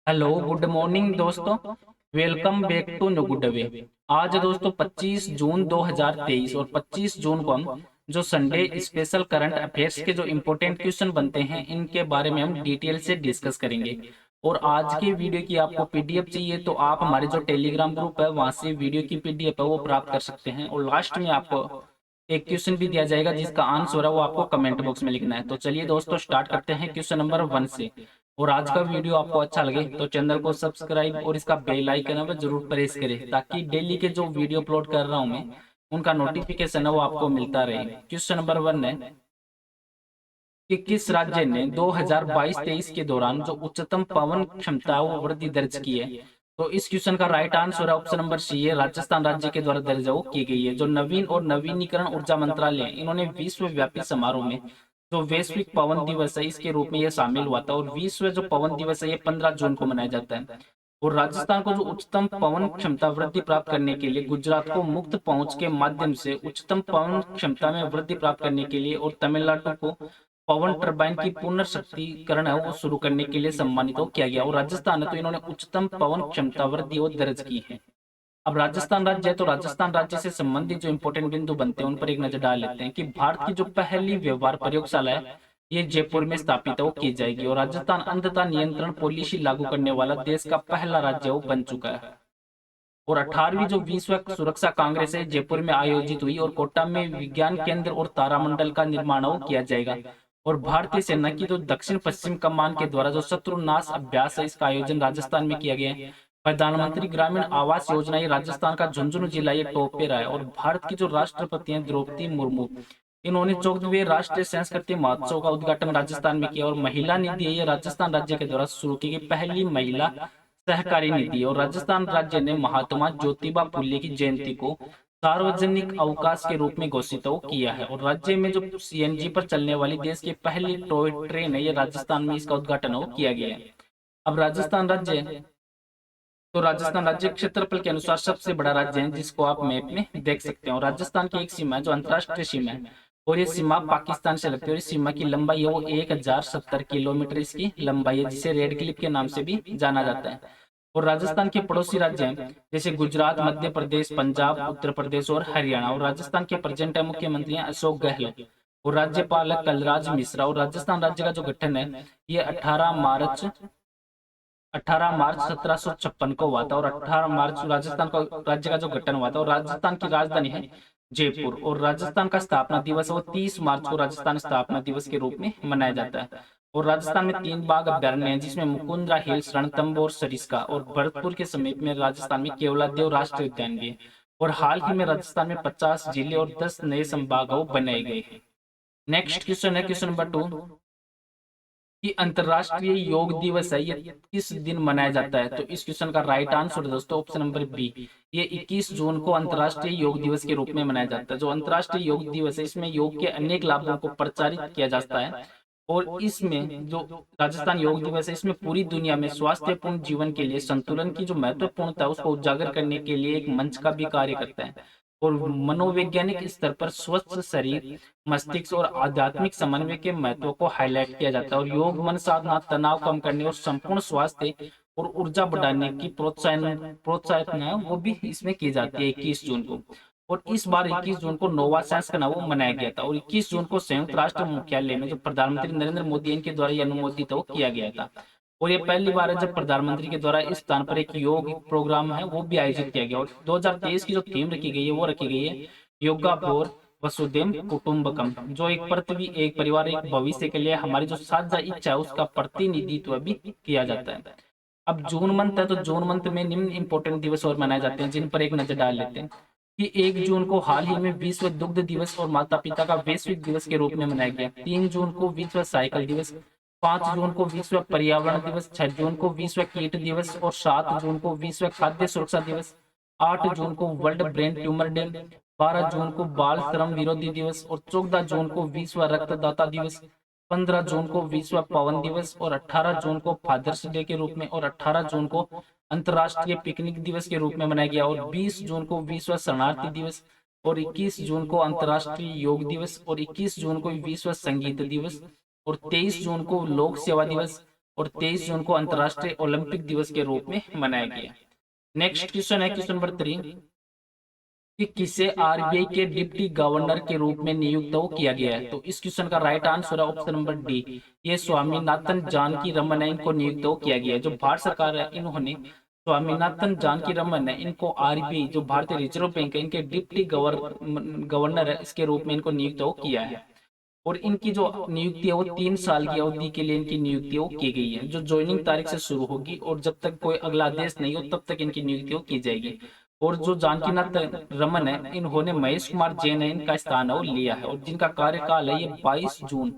Hello good morning दोस्तों। Welcome back to no good way. आज दोस्तों 25 जून 2023 और 25 जून को हम जो संडे स्पेशल करंट अफेयर्स के जो इम्पोर्टेंट क्वेश्चन बनते हैं इनके बारे में हम डिटेल से डिस्कस करेंगे। और आज के वीडियो की आपको पीडीएफ चाहिए तो आप हमारे जो टेलीग्राम ग्रुप है वहां से वीडियो की पीडीएफ है वो प्राप्त कर सकते हैं। और लास्ट में आपको एक क्वेश्चन भी दिया जाएगा जिसका आंसर है वो आपको कमेंट बॉक्स में लिखना है। तो चलिए दोस्तों स्टार्ट करते हैं क्वेश्चन नंबर 1 से। और आज का वीडियो आपको अच्छा लगे तो चैनल को सब्सक्राइब और इसका बेल आइकन है वो जरूर प्रेस करें ताकि डेली के जो वीडियो अपलोड कर रहा हूं मैं उनका नोटिफिकेशन है वो आपको मिलता रहे। क्वेश्चन नंबर 1 है कि किस राज्य ने 2022-23 के दौरान जो उच्चतम पवन क्षमता वो वृद्धि दर्ज की है। तो इस क्वेश्चन का राइट आंसर है ऑप्शन नंबर सी है, राजस्थान राज्य के द्वारा दर्ज वो की गई है। जो नवीन और नवीनीकरण ऊर्जा मंत्रालय है इन्होंने विश्वव्यापी समारोह में जो वैश्विक पवन दिवस है इसके रूप में यह शामिल हुआ था। और विश्व जो पवन दिवस है ये 15 जून को मनाया जाता है। और राजस्थान को जो उच्चतम पवन क्षमता वृद्धि प्राप्त करने के लिए गुजरात को मुक्त पहुंच के माध्यम से उच्चतम पवन क्षमता में वृद्धि प्राप्त करने के लिए और तमिलनाडु को पवन टरबाइन की पुनर्शक्तिकरण है वो शुरू करने के लिए सम्मानित हो किया गया। और राजस्थान है तो इन्होंने उच्चतम पवन क्षमता वृद्धि और दर्ज की है। अब राजस्थान राज्य है तो राजस्थान राज्य से संबंधित जो इंपॉर्टेंट बिंदु बनते हैं उन पर एक नजर डाल लेते हैं कि भारत की जो पहली व्यवहार प्रयोगशाला है ये जयपुर में स्थापित है वो की जाएगी। और राजस्थान अंधता नियंत्रण पॉलिसी लागू करने वाला देश का पहला राज्य वो बन चुका है। और 18वीं जो विश्व सुरक्षा कांग्रेस है जयपुर में आयोजित हुई और कोटा में विज्ञान केंद्र और तारामंडल का निर्माण वो किया जाएगा। और भारतीय सेना की जो दक्षिण पश्चिम कमान के द्वारा जो शत्रुनाश अभ्यास है इसका आयोजन राजस्थान में किया गया है। प्रधानमंत्री ग्रामीण आवास योजना ये राजस्थान का झुंझुनू जिला ये टॉप पे रहा है। और भारत की जो राष्ट्रपति हैं द्रौपदी मुर्मू इन्होंने 14वें राष्ट्रीय सांस्कृतिक महोत्सव का उद्घाटन राजस्थान में किया। और महिला निधि ये राजस्थान राज्य के द्वारा शुरू की गई पहली महिला सहकारी नीति। और राजस्थान राज्य ने महात्मा ज्योतिबा फुले की जयंती को सार्वजनिक अवकाश के रूप में घोषित किया है। और राज्य में जो सीएनजी पर चलने वाली देश की पहली टॉय ट्रेन है ये राजस्थान में इसका उद्घाटन किया गया है। अब राजस्थान राज्य तो राजस्थान राज्य क्षेत्रफल के अनुसार सबसे बड़ा राज्य है जिसको आप मैप में देख सकते हैं। और राजस्थान की एक सीमा है जो अंतरराष्ट्रीय सीमा है और ये सीमा पाकिस्तान से लगती है। और इस सीमा की लंबाई है वो 1070 किलोमीटर इसकी लंबाई है जिसे रेड क्लिफ के नाम से भी जाना जाता है। और राजस्थान के पड़ोसी राज्य हैं जैसे गुजरात, मध्य प्रदेश, पंजाब, उत्तर प्रदेश और हरियाणा। और राजस्थान के प्रेजेंट मुख्यमंत्री हैं अशोक गहलोत और राज्यपाल है कलराज मिश्रा। और राजस्थान राज्य का जो गठन है ये 18 मार्च 1756 को हुआ था। और 18 मार्च राजस्थान का राज्य का जो गठन हुआ था। और राजस्थान की राजधानी है जयपुर। और राजस्थान का स्थापना दिवस है वो 30 मार्च को राजस्थान स्थापना दिवस के रूप में मनाया जाता है। और राजस्थान में 3 बाघ अभ्यारण्य है जिसमें मुकुंदरा हिल्स, रणथंभौर और सरिस्का। और भरतपुर के समीप में राजस्थान में केवलादेव राष्ट्रीय उद्यान भी है। और हाल ही में राजस्थान में 50 जिले और 10 नए संभाग बनाए गए हैं। नेक्स्ट क्वेश्चन है क्वेश्चन नंबर 2 कि अंतरराष्ट्रीय योग दिवस है ये किस दिन मनाया जाता है। तो इस क्वेश्चन का राइट आंसर दोस्तों ऑप्शन नंबर बी, ये 21 जून को अंतरराष्ट्रीय योग दिवस के रूप में मनाया जाता है। जो अंतरराष्ट्रीय योग दिवस है इसमें योग के अनेक लाभों को प्रचारित किया जाता है। और इसमें जो राजस्थान योग दिवस है इसमें पूरी दुनिया में स्वास्थ्यपूर्ण जीवन के लिए संतुलन की जो महत्वपूर्णता है उसको उजागर करने के लिए एक मंच का भी कार्य करता है। और मनोवैज्ञानिक स्तर पर स्वस्थ शरीर, मस्तिष्क और आध्यात्मिक समन्वय के महत्व को हाईलाइट किया जाता है। और योग मन साधना, तनाव कम करने और संपूर्ण स्वास्थ्य और ऊर्जा बढ़ाने की प्रोत्साहित है वो भी इसमें की जाती है 21 जून को। और इस बार 21 जून को नोवा साइंस का वो मनाया गया था। और 21 जून को संयुक्त राष्ट्र मुख्यालय में जो प्रधानमंत्री नरेंद्र मोदी इनके द्वारा ये अनुमोदित वो किया गया था। और ये पहली बार है जब प्रधानमंत्री के द्वारा इस स्थान पर एक योग प्रोग्राम है वो भी आयोजित किया गया। और 2023 की जो थीम रखी गई है वो रखी गई है योगा फॉर वसुधैव कुटुंबकम, जो एक पृथ्वी, एक परिवार, एक भविष्य के लिए हमारी जो साझा इच्छा है उसका प्रतिनिधित्व भी किया जाता है। अब जून मंथ है तो जून मंथ में निम्न इंपॉर्टेंट दिवस और मनाए जाते हैं जिन पर एक नजर डाल लेते हैं कि 1 जून को हाल ही में विश्व दुग्ध दिवस और माता पिता का वैश्विक दिवस के रूप में मनाया गया। 3 जून को विश्व साइकिल दिवस, 5 जून को विश्व पर्यावरण दिवस, 6 जून को विश्व कीट दिवस और 7 जून को विश्व खाद्य सुरक्षा दिवस, 8 जून को वर्ल्ड ब्रेन ट्यूमर डे, 12 जून को बाल श्रम विरोधी दिवस और 14 जून को विश्व रक्तदाता दिवस, 15 जून को विश्व पवन दिवस और 18 जून को फादर्स डे के रूप में और 18 जून को अंतर्राष्ट्रीय पिकनिक दिवस के रूप में मनाया गया। और 20 जून को विश्व शरणार्थी दिवस और 21 जून को अंतर्राष्ट्रीय योग दिवस और 21 जून को विश्व संगीत दिवस और 23 जून को लोक सेवा दिवस, और 23 जून को अंतर्राष्ट्रीय ओलंपिक दिवस के रूप में मनाया गया। नेक्स्ट क्वेश्चन है क्वेश्चन नंबर 3 कि किसे आरबीआई के डिप्टी गवर्नर के रूप में नियुक्त किया गया है। तो इस क्वेश्चन का राइट आंसर है ऑप्शन नंबर डी, ये स्वामीनाथन जानकी रमन है, इनको नियुक्त किया गया है। जो भारत सरकार है इन्होंने स्वामीनाथन जानकी रमन है, इनको आरबीआई जो भारतीय रिजर्व बैंक है इनके डिप्टी गवर्नर है इसके रूप में इनको नियुक्त किया है। और इनकी जो नियुक्ति है वो 3 साल की अवधि के लिए इनकी नियुक्ति की गई है, जो ज्वाइनिंग तारीख से शुरू होगी और जब तक कोई अगला आदेश नहीं हो तब तक इनकी नियुक्ति की जाएगी। और जो जानकीनाथ रमन है इन्होंने महेश कुमार जैन है इनका स्थान वो लिया है, और जिनका कार्यकाल है ये 22 जून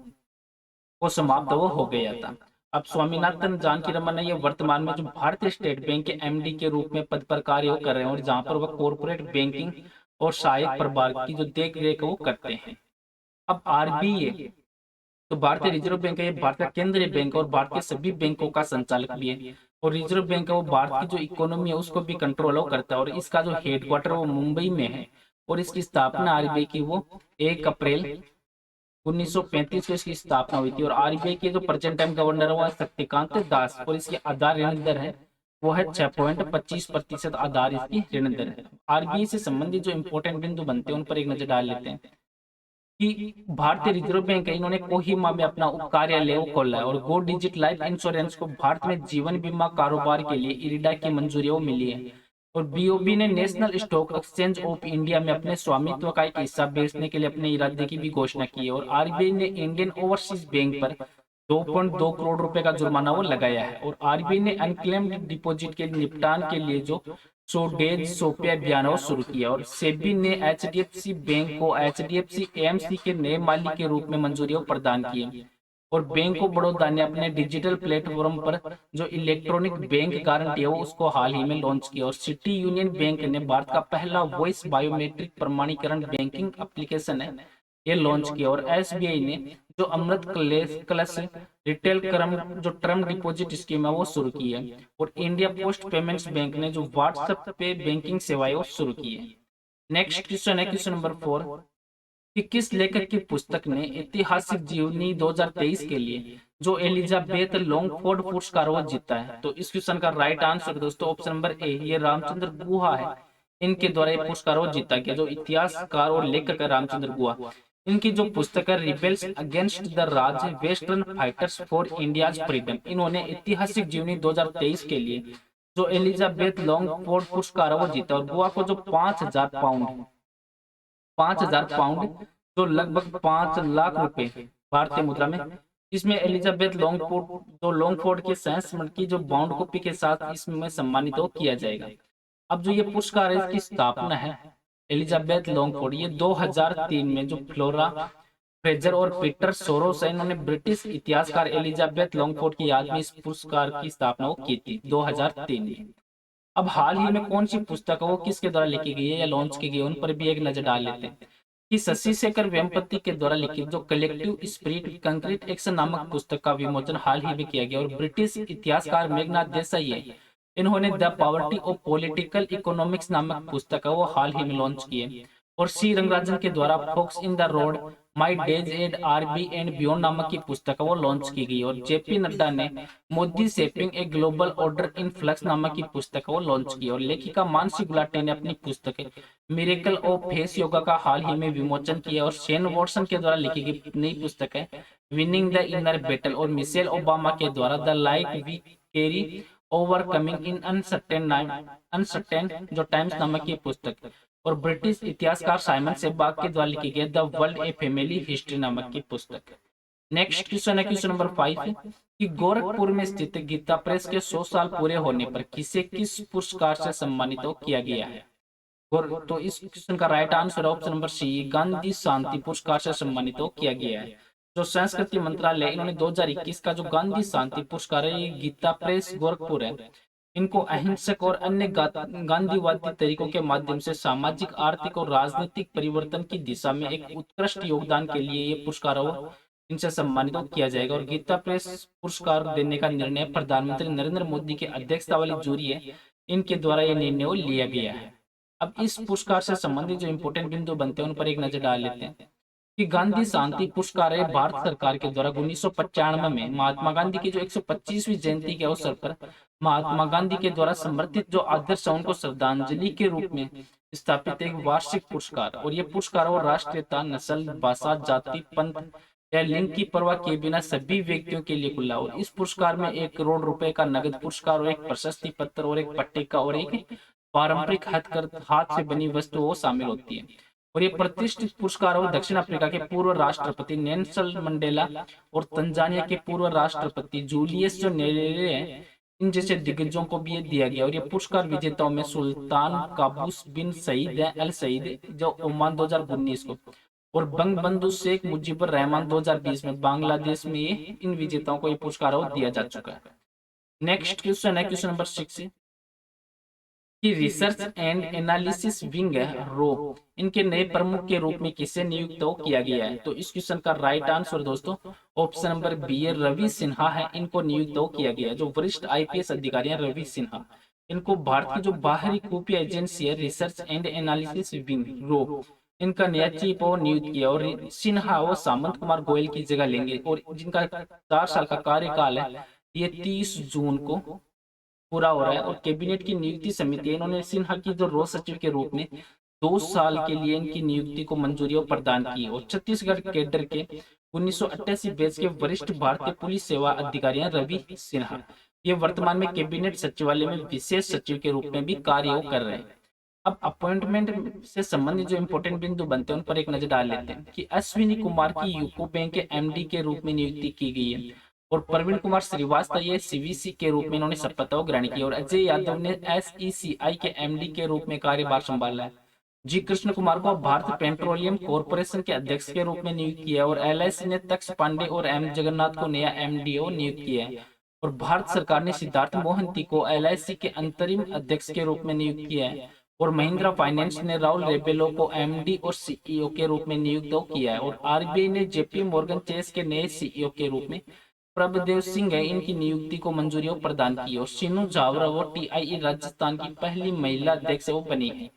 को समाप्त वो हो गया था। अब स्वामीनाथन जानकी रमन है ये वर्तमान में जो भारतीय स्टेट बैंक के एमडी के रूप में पद पर कार्य कर रहे हैं, और जहां पर वह कॉर्पोरेट बैंकिंग और सहायक प्रभाग की जो देख रेख वो करते हैं। अब आरबीआई तो भारतीय रिजर्व बैंक है, ये भारत का केंद्रीय बैंक और भारत के सभी बैंकों का संचालक भी है। और रिजर्व बैंक है वो भारत की जो इकोनॉमी है उसको भी कंट्रोल करता है, और इसका जो हेडक्वार्टर वो मुंबई में है। और इसकी स्थापना आरबीआई की वो 1 अप्रैल 1935 को इसकी स्थापना हुई थी। और आरबीआई के जो प्रेजेंट टाइम गवर्नर है वो शक्तिकांत दास, और इसकी आधार ऋण दर है वो है 6.25% आधार इसकी ऋण दर है। आरबीआई से संबंधित जो इंपोर्टेंट बिंदु बनते हैं उन पर एक नजर डाल लेते हैं कि भारतीय रिजर्व बैंक है इन्होंने कोहिमा में अपना उप कार्यालय खोला है, और गो डिजिट लाइफ इंश्योरेंस को भारत में जीवन बीमा कारोबार के लिए इरिडा की मंजूरी मिली है। और बीओबी ने national stock exchange of India में अपने स्वामित्व का एक हिस्सा बेचने के लिए अपने इरादे की भी घोषणा की है। और आरबीआई ने इंडियन ओवरसीज बैंक पर 2.2 करोड़ रुपए का जुर्माना वो लगाया है। और आरबीआई ने अनक्लेम्ड डिपॉजिट के निपटान के लिए जो 100 डेज सौंपे अभियान वो शुरू किया। और सेबी ने एचडीएफसी बैंक को एचडीएफसी एएमसी के नए मालिक के रूप में मंजूरी प्रदान की। और बैंक ऑफ बड़ौदा ने अपने डिजिटल प्लेटफॉर्म पर जो इलेक्ट्रॉनिक बैंक गारंटी है वो उसको हाल ही में लॉन्च किया। और सिटी यूनियन बैंक ने भारत का पहला वॉइस बायोमेट्रिक प्रमाणीकरण बैंकिंग एप्लीकेशन है ये लॉन्च किया। और एसबीआई ने जो अमृत कलश रिटेल जो टर्म डिपॉजिट स्कीम है वो शुरू की है। और इंडिया पोस्ट पेमेंट्स बैंक ने जो व्हाट्सएप पे बैंकिंग सेवाएं वो शुरू की है। नेक्स्ट क्वेश्चन है क्वेश्चन नंबर 4 कि किस लेखक की पुस्तक ने ऐतिहासिक जीवनी 2023 के लिए जो एलिजाबेथ लॉन्गफोर्ड पुरस्कार वो जीता है। तो इस क्वेश्चन का राइट आंसर दोस्तों ऑप्शन नंबर ए, ये रामचंद्र गुहा है, इनके द्वारा ये पुरस्कार वो जीता गया। जो इतिहासकार और लेखक है रामचंद्र गुहा, इनकी जो पुस्तक है rebels against the Raj western fighters for India's freedom, इन्होंने ऐतिहासिक जीवनी 2023 के लिए जो एलिजाबेथ लॉन्गफोर्ड पुरस्कार वो जीता। और गुहा को जो 5,000 पाउंड जो लगभग 5 लाख रुपए भारतीय मुद्रा में, इसमें एलिजाबेथ लॉन्गफोर्ड के सहस्मरण की जो बाउंड कॉपी के साथ इसमें सम्मानित किया जाएगा। अब जो ये पुरस्कार है इसकी स्थापना है एलिजाबेथ लॉन्गफोर्ड ये 2003 में जो फ्लोरा फ्रेजर और पीटर सोरोस है इन्होंने ब्रिटिश इतिहासकार एलिजाबेथ लॉन्गफोर्ड की याद में इस पुरस्कार की स्थापना की थी 2003 में। अब हाल ही में कौन सी पुस्तक है वो किसके द्वारा लिखी गई है या लॉन्च की गई है उन पर भी एक नजर डाल लेते हैं कि शशि शेखर वेम्पति के द्वारा लिखित जो कलेक्टिव स्पिरिट कंक्रीट एक्शन नामक पुस्तक का विमोचन हाल ही में किया गया। और ब्रिटिश इतिहासकार मेघनाथ देसाई है, इन्होंने the poverty of political economics नामक पुस्तक है वो हाल ही में लॉन्च की है। और सी रंगराजन के द्वारा forks in the road my days at RBI and beyond नामक की पुस्तक वो लॉन्च की गई। और जेपी नड्डा ने Modi shaping a global order in flux नामक की पुस्तक वो लॉन्च की। और लेखिका मानसी गुलाटी ने अपनी पुस्तक मिरेकल ऑफ फेस योगा का हाल ही में विमोचन किया। और शेन वॉटसन के द्वारा लिखी गई नई पुस्तक है विनिंग द इनर बैटल। और मिशेल ओबामा के द्वारा the light we carry overcoming in uncertain जो टाइम्स नामक की पुस्तक। और ब्रिटिश इतिहासकार साइमन सेबाग के द्वारा लिखी गई the world a family history नामक की पुस्तक। नेक्स्ट क्वेश्चन है क्वेश्चन नंबर 5 कि गोरखपुर में स्थित गीता प्रेस के 100 साल पूरे होने पर किसे किस पुरस्कार से सम्मानित किया गया है। तो इस क्वेश्चन का right answer option number C, Gandhi शांति पुरस्कार से सम्मानित किया गया है। जो संस्कृति मंत्रालय इन्होंने 2021 का जो गांधी शांति पुरस्कार है ये गीता प्रेस गोरखपुर है, इनको अहिंसक और अन्य गांधीवादी तरीकों के माध्यम से सामाजिक आर्थिक और राजनीतिक परिवर्तन की दिशा में एक उत्कृष्ट योगदान के लिए ये पुरस्कार इनसे सम्मानित किया जाएगा। और गीता प्रेस पुरस्कार देने का निर्णय प्रधानमंत्री नरेंद्र मोदी की अध्यक्षता वाली जूरी है, इनके द्वारा यह निर्णय लिया गया है। अब इस पुरस्कार से संबंधित जो इंपोर्टेंट बिंदु बनते हैं उन पर एक नजर डाल लेते हैं कि गांधी शांति पुरस्कार है भारत सरकार के द्वारा 1995 में महात्मा गांधी की जो 125वीं जयंती के अवसर पर महात्मा गांधी के द्वारा समर्थित जो आदर्श है उनको श्रद्धांजलि के रूप में स्थापित एक वार्षिक पुरस्कार, और ये पुरस्कार वो राष्ट्रीयता, नस्ल, भाषा, जाति, पंथ या लिंग की परवाह किए बिना सभी व्यक्तियों के लिए खुला। और इस पुरस्कार में 1 करोड़ रुपए का नगद पुरस्कार और एक प्रशस्ति पत्र और एक पट्टिका और एक पारंपरिक हाथ से बनी वस्तु शामिल होती है। और ये प्रतिष्ठित पुरस्कार वो दक्षिण अफ्रीका के पूर्व राष्ट्रपति नेल्सन मंडेला और तंजानिया के पूर्व राष्ट्रपति जूलियस जो न्यायालय है इन जैसे दिग्गजों को भी ये दिया गया। और ये पुरस्कार विजेताओं में सुल्तान काबूस बिन सईद अल सईद जो ओमान 2019 को, और बंगबंधु शेख मुजीबुर रहमान 2020 में बांग्लादेश में ये इन विजेताओं को ये पुरस्कार दिया जा चुका है। नेक्स्ट क्वेश्चन है क्वेश्चन नंबर 6 कि रिसर्च एंड एनालिसिस विंग रो इनके नए प्रमुख के रूप में किसे नियुक्त किया गया है। तो इस क्वेश्चन का राइट आंसर दोस्तों ऑप्शन नंबर बी है, रवि सिन्हा है, इनको नियुक्त किया गया है। जो वरिष्ठ आईपीएस अधिकारी हैं रवि सिन्हा, इनको भारत की जो बाहरी खुफिया एजेंसी है रिसर्च एंड एनालिसिस विंग रो इनका नया चीफ वो नियुक्त किया। और सिन्हा वो सामंत कुमार गोयल की जगह लेंगे और जिनका 4 साल का कार्यकाल है ये 30 जून को पूरा हो रहा है। और कैबिनेट की नियुक्ति समिति इन्होंने सिन्हा की जो रो सचिव के रूप में 2 साल के लिए इनकी नियुक्ति को मंजूरी प्रदान की। और छत्तीसगढ़ कैडर के 1988 बैच के वरिष्ठ भारतीय पुलिस सेवा अधिकारी हैं रवि सिन्हा। ये वर्तमान में कैबिनेट सचिवालय में विशेष सचिव के रूप में भी कार्य कर रहे हैं। अब अपॉइंटमेंट से संबंधित जो इंपोर्टेंट बिंदु बनते हैं उन पर एक नजर डाल लेते हैं कि अश्विनी कुमार की यूको बैंक के एमडी के रूप में नियुक्ति की गई है। और प्रवीण कुमार श्रीवास्तव ये सीवीसी के रूप में इन्होंने शपथ ग्रहण की। और अजय यादव ने एसईसीआई के एमडी के रूप में कार्यभार संभाला है। जी कृष्ण कुमार को भारत पेट्रोलियम कॉर्पोरेशन के अध्यक्ष के रूप में नियुक्त किया। और एलआईसी ने तक्ष पांडे और एम जगन्नाथ को नया एमडीओ नियुक्त किया है। और भारत सरकार ने सिद्धार्थ मोहंती को एलआईसी के अंतरिम अध्यक्ष के रूप में नियुक्त किया है। और महिंद्रा फाइनेंस ने राहुल रेबेलो को एमडी और सीईओ के रूप में नियुक्त किया है। और आरबीआई ने जेपी मॉर्गन चेस के नए सीईओ के रूप में प्रभदेव सिंह है इनकी नियुक्ति को मंजूरी प्रदान की। और सीनू झावरा वो टीआईई राजस्थान की पहली महिला अध्यक्ष वो बनी है।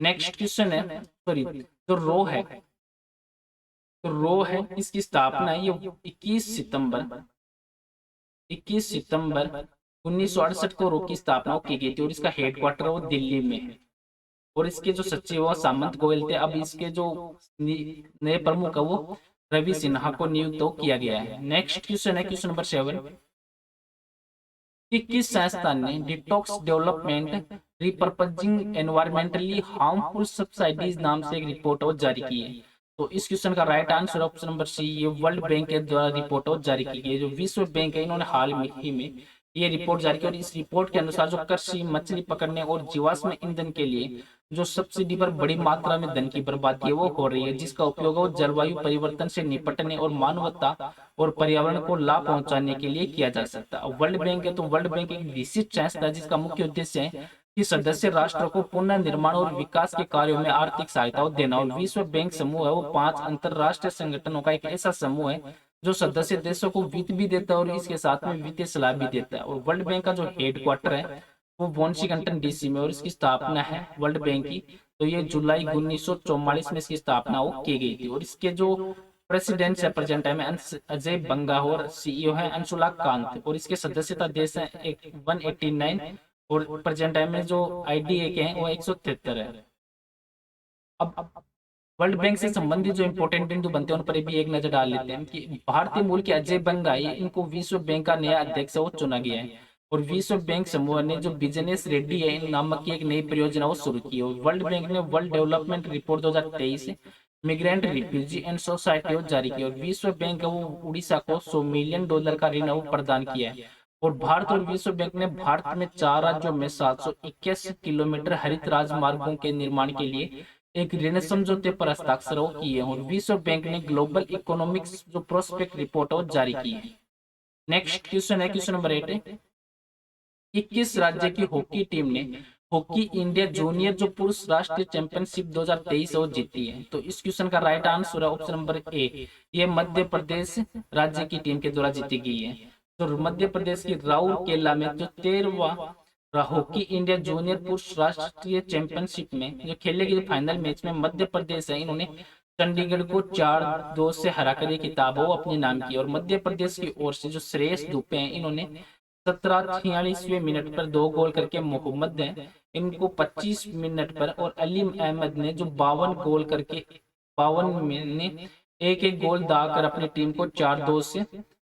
नेक्स्ट क्वेश्चन है सॉरी तो रो है इसकी स्थापना ये 21 सितंबर 1968 को रो की स्थापना की गई थी। और इसका हेडक्वार्टर वो दिल्ली में है। और इसके जो सचिव सामंत गोयल थे, अब इसके जो नए प्रमुख है वो रवि सिन्हा को नियुक्त किया गया है। नेक्स्ट क्वेश्चन है क्वेश्चन नंबर 7 कि किस संस्थान ने detox development repurposing environmentally harmful subsidies नाम से एक रिपोर्ट जारी की है। तो इस क्वेश्चन का right answer option number C, ये वर्ल्ड बैंक के द्वारा रिपोर्ट जारी की गई है। जो विश्व बैंक है इन्होंने हाल ही में ये रिपोर्ट जारी की। और इस रिपोर्ट के अनुसार जो कृषि, मछली पकड़ने और जीवाश्म ईंधन के लिए जो सब्सिडी पर बड़ी मात्रा में धन की बर्बादी है वो हो रही है, जिसका उपयोग वो जलवायु परिवर्तन से निपटने और मानवता और पर्यावरण को लाभ पहुंचाने के लिए किया जा सकता है। वर्ल्ड बैंक है तो वर्ल्ड बैंक एक विशिष्ट संस्था है जिसका मुख्य उद्देश्य है कि सदस्य राष्ट्रों को पुनर्निर्माण और विकास के कार्यों में आर्थिक सहायता देना। और विश्व बैंक समूह है वो 5 अंतरराष्ट्रीय संगठनों का एक ऐसा समूह है जो सदस्य देशों को वित्त भी देता है और इसके साथ में वित्तीय सलाह भी देता है। और वर्ल्ड बैंक का जो हेडक्वार्टर है वो वाशिंगटन डीसी में। और इसकी स्थापना है वर्ल्ड बैंक की तो ये जुलाई 1944 में इसकी स्थापना वो की गई थी। और इसके जो प्रेसिडेंट से प्रेजेंट टाइम में अजय बंगा और सीईओ है अंशुला कांत। और इसके सदस्यता देश है 189 और प्रेजेंट टाइम में जो आईडीए के हैं वो 173 है। अब वर्ल्ड बैंक से संबंधित जो इंपोर्टेंट बिंदु बनते हैं उन पर भी एक नजर डाल लेते हैं कि भारतीय मूल के अजय बंगाई इनको विश्व बैंक का नया अध्यक्ष वो चुना गया है। और विश्व बैंक समूह ने जो बिजनेस रेडी है नामक की एक नई परियोजना वो शुरू की। और वर्ल्ड बैंक ने world development report 2023 migrant refugee and society जारी की। और विश्व बैंक वो उड़ीसा को $100 मिलियन का ऋण प्रदान किया है। और भारत और विश्व बैंक ने भारत में 4 राज्यों में 781 किलोमीटर हरित राजमार्गों के निर्माण के लिए एक ऋण समझौते पर हस्ताक्षर किए। और विश्व बैंक ने ग्लोबल इकोनॉमिक्स जो प्रोस्पेक्ट रिपोर्ट जारी की है। नेक्स्ट क्वेश्चन है क्वेश्चन नंबर 8 कि किस राज्य की हॉकी टीम ने हॉकी इंडिया जूनियर जो पुरुष राष्ट्रीय चैंपियनशिप 2023 वो जीती है। तो इस क्वेश्चन का राइट आंसर है ऑप्शन नंबर ए, ये मध्य प्रदेश राज्य की टीम के द्वारा जीती गई है। तो मध्य प्रदेश की राउरकेला में जो 13वां हॉकी इंडिया जूनियर पुरुष राष्ट्रीय चैंपियनशिप में जो खेले गए फाइनल मैच में मध्य प्रदेश है इन्होंने चंडीगढ़ को 4-2 से हराकर ये किताब वो अपने नाम की। और मध्य प्रदेश की ओर से जो श्रेयस दुबे हैं, इन्होंने 1746वें मिनट पर 2 गोल करके, मोहम्मद हैं इनको 25 मिनट पर, और अलीम अहमद ने जो 52 गोल करके 52 में ने एक एक गोल दाकर अपनी टीम को 4-2 से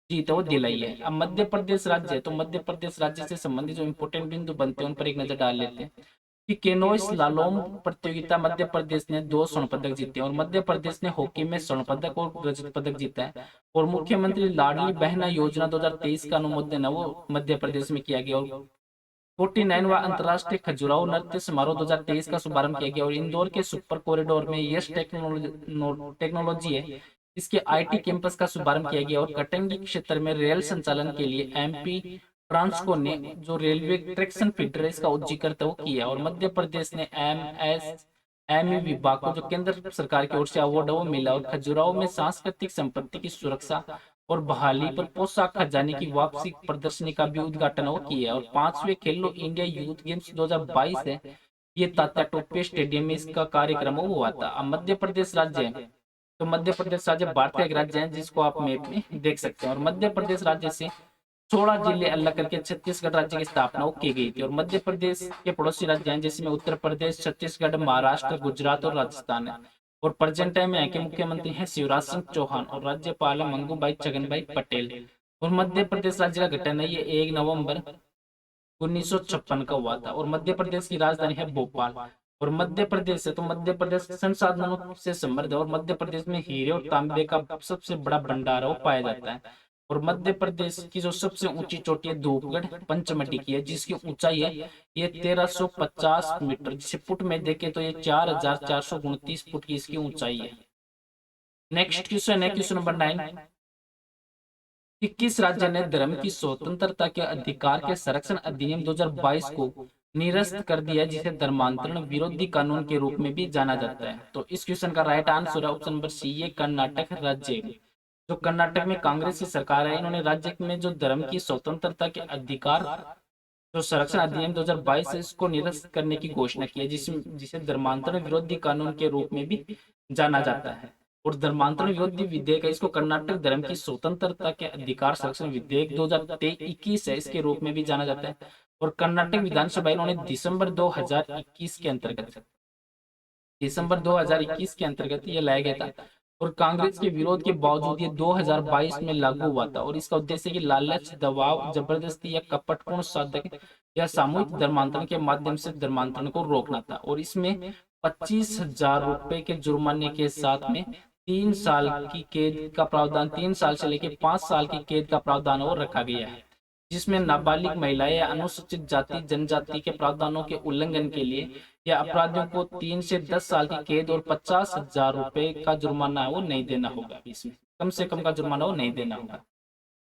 जीत वो दिलाई है। अब मध्य प्रदेश राज्य है, तो मध्य प्रदेश राज्य से संबंधित जो इंपोर्टेंट बिंदु बनते हैं उन पर एक नजर डाल लेते हैं कि केनोय स्लालोम प्रतियोगिता मध्य प्रदेश ने 2 स्वर्ण पदक जीते और मध्य प्रदेश ने हॉकी में स्वर्ण पदक और रजत पदक जीता है। और मुख्यमंत्री लाडली बहना योजना 2023 का अनुमोदन है वो मध्य प्रदेश में किया गया। और 49वां अंतर्राष्ट्रीय खजुराहो नृत्य समारोह 2023 का शुभारंभ किया गया। और इंदौर के सुपर कॉरिडोर में यश टेक्नोलॉजी है, इसके आईटी कैंपस का शुभारंभ किया गया। और कटंगी क्षेत्र में रेल संचालन के लिए एमपी ट्रांसको ने जो रेलवे ट्रैक्शन फीडर है इसका उज्जीकरण तो किया। और मध्य प्रदेश ने एमएसएमई विभाग को जो केंद्र सरकार की ओर से अवार्ड वो मिला। और खजुराहो में सांस्कृतिक संपत्ति की सुरक्षा और बहाली पर पोशाक खजाने की वापसी प्रदर्शनी का भी उद्घाटन वो किया। और 5वें खेलो इंडिया यूथ गेम्स 2022 है, ये तात्या टोपे स्टेडियम में इसका कार्यक्रम हुआ था। अब मध्य प्रदेश राज्य है, तो मध्य प्रदेश राज्य भारत का एक राज्य है जिसको आप मैप में देख सकते हैं। और मध्य प्रदेश राज्य से 16 जिले अलग करके छत्तीसगढ़ राज्य की स्थापना की गई थी। और मध्य प्रदेश के पड़ोसी राज्य हैं जिसमें उत्तर प्रदेश, छत्तीसगढ़, महाराष्ट्र, गुजरात और राजस्थान है। और प्रेजेंट टाइम में यहाँ के मुख्यमंत्री हैं शिवराज सिंह चौहान और राज्यपाल है मंगूभाई छगनभाई पटेल। और मध्य प्रदेश राज्य का गठन है ये 1 नवंबर 1956 का हुआ था। और मध्य प्रदेश की राजधानी है भोपाल। और मध्य प्रदेश है, तो मध्य प्रदेश संसाधनों से समृद्ध है और मध्य प्रदेश में हीरे और तांबे का सबसे बड़ा भंडार वो पाया जाता है। और मध्य प्रदेश की जो सबसे ऊंची चोटी है धूपगढ़ पंचमढ़ी की है, जिसकी ऊंचाई है ये 1350 मीटर, जिसे फुट में देखे तो ये 4429 फुट की इसकी ऊंचाई है। नेक्स्ट क्वेश्चन है क्वेश्चन नंबर 9 कि किस राज्य ने धर्म की स्वतंत्रता के अधिकार के संरक्षण अधिनियम 2022 को निरस्त कर दिया, जिसे धर्मांतरण विरोधी कानून के रूप में भी जाना जाता है। तो इस क्वेश्चन का राइट आंसर है ऑप्शन नंबर सी, ये कर्नाटक राज्य। जो कर्नाटक में कांग्रेस की सरकार है, इन्होंने राज्य में जो धर्म की स्वतंत्रता के अधिकार जो संरक्षण अधिनियम 2022 है इसको निरस्त करने की घोषणा की है, जिसे धर्मांतरण विरोधी कानून के रूप में भी जाना जाता है। और धर्मांतरण विरोधी विधेयक है, इसको कर्नाटक धर्म की स्वतंत्रता के अधिकार संरक्षण विधेयक 2021 है इसके रूप में भी जाना जाता है। और कर्नाटक विधानसभा इन्होंने दिसंबर 2021 के अंतर्गत ये लाया गया था। और कांग्रेस के विरोध के बावजूद ये 2022 में लागू हुआ था। और इसका उद्देश्य कि लालच, दबाव, जबरदस्ती या कपटपूर्ण साधक या सामूहिक धर्मांतरण के माध्यम से धर्मांतरण को रोकना था। और इसमें 25,000 रुपए के जुर्माने के साथ में 3 साल की कैद का प्रावधान, 3 साल से लेकर 5 साल की कैद का प्रावधान और रखा गया है, जिसमें नाबालिग महिलाएं या अनुसूचित जाति जनजाति के प्रावधानों के उल्लंघन के लिए या अपराधियों को 3 से 10 साल की कैद और 50,000 रुपए का जुर्माना वो नहीं देना होगा। इसमें कम से कम का जुर्माना वो नहीं देना होगा।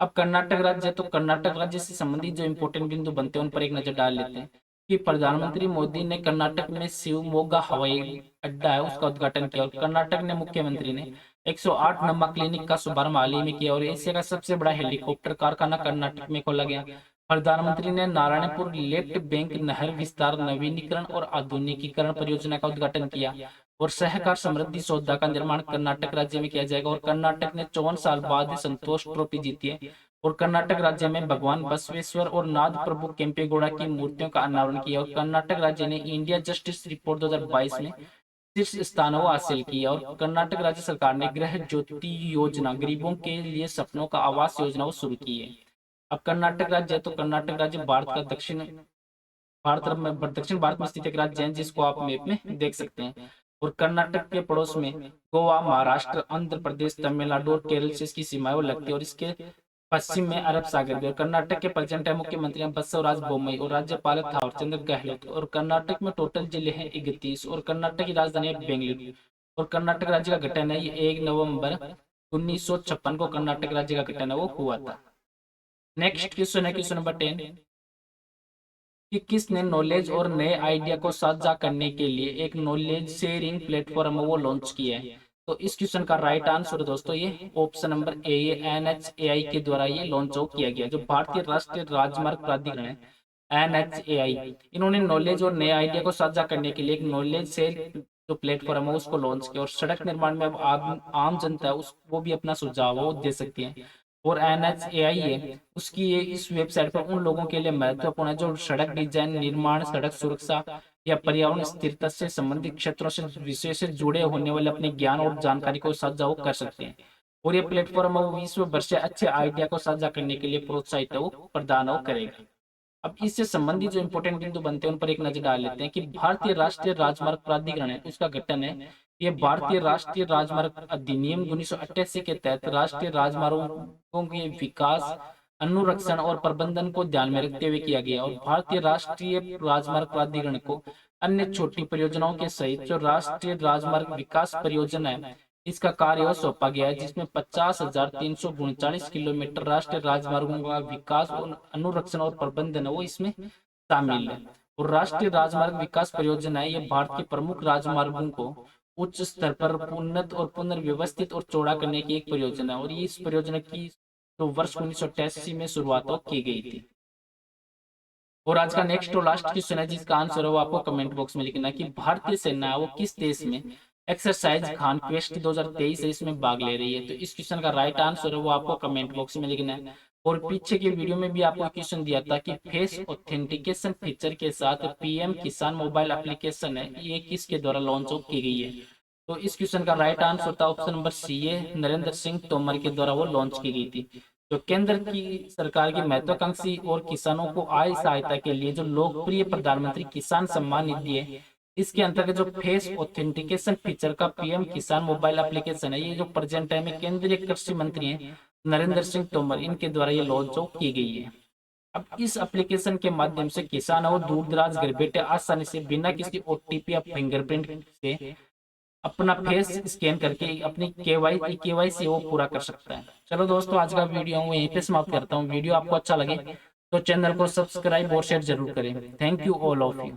अब कर्नाटक राज्य, तो कर्नाटक राज्य से संबंधित जो इंपोर्टेंट बिंदु बनते हैं उन पर एक नजर डाल लेते हैं कि प्रधानमंत्री मोदी ने कर्नाटक में शिवमोगा हवाई अड्डा है उसका उद्घाटन किया। और कर्नाटक ने मुख्यमंत्री ने 108 नंबर क्लिनिक का शुभारंभ हाल ही में किया। और एशिया का सबसे बड़ा हेलीकॉप्टर कारखाना कर्नाटक में खोला गया। प्रधानमंत्री ने नारायणपुर लेफ्ट बैंक नहर विस्तार नवीनीकरण और आधुनिकीकरण परियोजना का उद्घाटन किया। और सहकार समृद्धि सौदा का निर्माण कर्नाटक राज्य में किया जाएगा। और कर्नाटक ने 54 साल बाद संतोष ट्रॉफी जीती है। और कर्नाटक राज्य में भगवान बसवेश्वर और नाथ प्रभु केम्पेगौड़ा की मूर्तियों का अनावरण किया। और कर्नाटक राज्य ने इंडिया जस्टिस रिपोर्ट 2022 में शीर्ष स्थान हासिल किया। और कर्नाटक राज्य सरकार ने गृह ज्योति योजना, गरीबों के लिए सपनों का आवास योजना वो शुरू की है। अब कर्नाटक राज्य, तो कर्नाटक राज्य भारत का दक्षिण भारत में स्थित एक राज्य है जिसको आप मैप में देख सकते हैं। और कर्नाटक के पड़ोस में गोवा, महाराष्ट्र, आंध्र प्रदेश, तमिलनाडु और केरल से इसकी सीमाएं लगती है। और इसके पश्चिम में अरब सागर भी। और कर्नाटक के प्रेजेंट मुख्यमंत्री बसवराज बोम्मई और राज्यपाल थावरचंद्र गहलोत। और कर्नाटक में टोटल जिले हैं 31। और कर्नाटक की राजधानी है बेंगलुरु। और कर्नाटक राज्य का गठन है ये 1 नवंबर 1956 को कर्नाटक राज्य का गठन वो हुआ था। नेक्स्ट क्वेश्चन है क्वेश्चन नंबर 10 कि किसने नॉलेज और नए आइडिया को साझा करने के लिए एक नॉलेज शेयरिंग प्लेटफॉर्म वो लॉन्च किया है। तो इस क्वेश्चन का राइट आंसर दोस्तों ये ऑप्शन नंबर ए, ये NHAI के द्वारा ये लॉन्च किया गया। जो भारतीय राष्ट्रीय राजमार्ग प्राधिकरण है NHAI, इन्होंने नॉलेज और नए आइडिया को साझा करने के लिए एक नॉलेज शेयर जो प्लेटफॉर्म है उसको लॉन्च किया। और सड़क निर्माण में अब आम जनता है उस वो भी अपना सुझाव वो दे सकती है। और NHAI है उसकी ये इस वेबसाइट पर उन लोगों के लिए महत्वपूर्ण है जो सड़क डिजाइन, निर्माण, सड़क सुरक्षा या पर्यावरण स्थिरता से संबंधित क्षेत्रों से विषय से जुड़े होने वाले अपने ज्ञान और जानकारी को साझा वो कर सकते हैं। और ये प्लेटफॉर्म वो विश्व भर से अच्छे आइडिया को साझा करने के लिए प्रोत्साहित वो प्रदान वो करेगा। अब इससे संबंधित जो इंपॉर्टेंट बिंदु बनते हैं उन पर एक नजर डाल लेते हैं कि भारतीय राष्ट्रीय राजमार्ग प्राधिकरण है उसका गठन है। ये भारतीय राष्ट्रीय राजमार्ग अधिनियम 1988 के तहत राष्ट्रीय राजमार्गों के विकास, अनुरक्षण और प्रबंधन को ध्यान में रखते हुए किया गया। और भारतीय राष्ट्रीय राजमार्ग प्राधिकरण को अन्य छोटी परियोजनाओं के सहित जो राष्ट्रीय राजमार्ग विकास परियोजना है इसका कार्य सौंपा गया है, जिसमें 50,339 किलोमीटर राष्ट्रीय राजमार्गों का विकास और अनुरक्षण और प्रबंधन है वो इसमें शामिल है। और राष्ट्रीय राजमार्ग विकास परियोजना है ये भारत के प्रमुख राजमार्गों को उच्च स्तर पर उन्नत और पुनर्व्यवस्थित और चौड़ा करने की एक परियोजना है। और ये इस परियोजना की तो वर्ष 1988 में शुरुआत की गई थी। और आज का नेक्स्ट और लास्ट क्वेश्चन है जिसका आंसर है वो आपको कमेंट बॉक्स में लिखना है कि भारतीय सेना वो किस देश में एक्सरसाइज खान क्वेस्ट 2023 है इसमें भाग ले रही है। तो इस क्वेश्चन का राइट आंसर है वो आपको कमेंट बॉक्स में लिखना है। और पीछे के वीडियो में भी आपको क्वेश्चन दिया था कि फेस ऑथेंटिकेशन फीचर के साथ PM किसान मोबाइल एप्लीकेशन है ये किसके द्वारा लॉन्च की गई है। तो इस क्वेश्चन का राइट आंसर था ऑप्शन नंबर सी है, नरेंद्र सिंह तोमर के द्वारा वो लॉन्च की गई थी। जो केंद्र की सरकार की महत्वाकांक्षी और किसानों को आय सहायता के लिए जो लोकप्रिय प्रधानमंत्री किसान सम्मान निधि है इसके अंतर्गत जो फेस ऑथेंटिकेशन फीचर का PM किसान मोबाइल एप्लीकेशन है ये जो प्रेजेंट टाइम में केंद्रीय कृषि मंत्री हैं नरेंद्र सिंह तोमर इनके द्वारा ये लॉन्च की गई है। अब इस एप्लीकेशन के माध्यम से किसान और दूर दराज घर बैठे आसानी से बिना किसी OTP या फिंगरप्रिंट से अपना फेस स्कैन करके अपनी KYC वो पूरा कर सकता है। चलो दोस्तों आज का वीडियो मैं यहीं पे समाप्त करता हूँ। वीडियो आपको अच्छा लगे तो चैनल को सब्सक्राइब और शेयर जरूर करें। Thank you all of you.